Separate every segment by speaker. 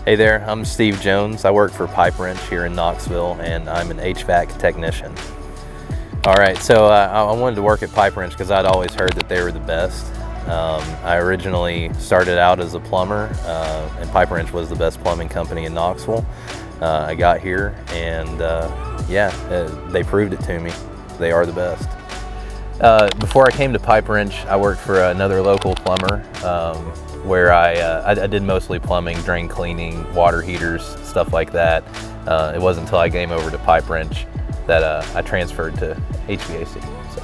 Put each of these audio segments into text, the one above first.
Speaker 1: Hey there, I'm Steve Jones. I work for Pipe Wrench here in Knoxville, and I'm an HVAC technician. All right, so I wanted to work at Pipe Wrench because I'd always heard that they were the best. I originally started out as a plumber, and Pipe Wrench was the best plumbing company in Knoxville. I got here, and they proved it to me. They are the best. Before I came to Pipe Wrench, I worked for another local plumber, where I did mostly plumbing, drain cleaning, water heaters, stuff like that. It wasn't until I came over to Pipe Wrench that I transferred to HVAC. So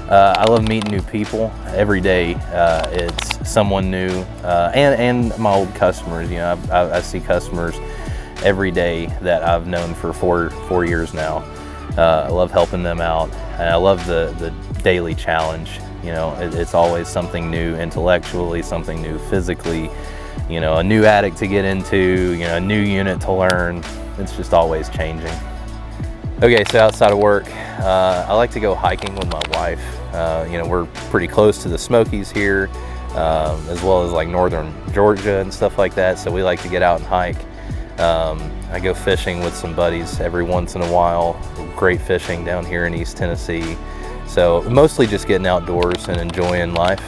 Speaker 1: I love meeting new people. Every day it's someone new, and my old customers. You know, I see customers every day that I've known for four years now. I love helping them out, and I love the daily challenge. You know, it's always something new intellectually, something new physically, you know, a new attic to get into, you know, a new unit to learn. It's just always changing. Okay, so outside of work, I like to go hiking with my wife. You know, we're pretty close to the Smokies here, as well as like northern Georgia and stuff like that, so we like to get out and hike. I go fishing with some buddies every once in a while. Great fishing down here in East Tennessee. So mostly just getting outdoors and enjoying life.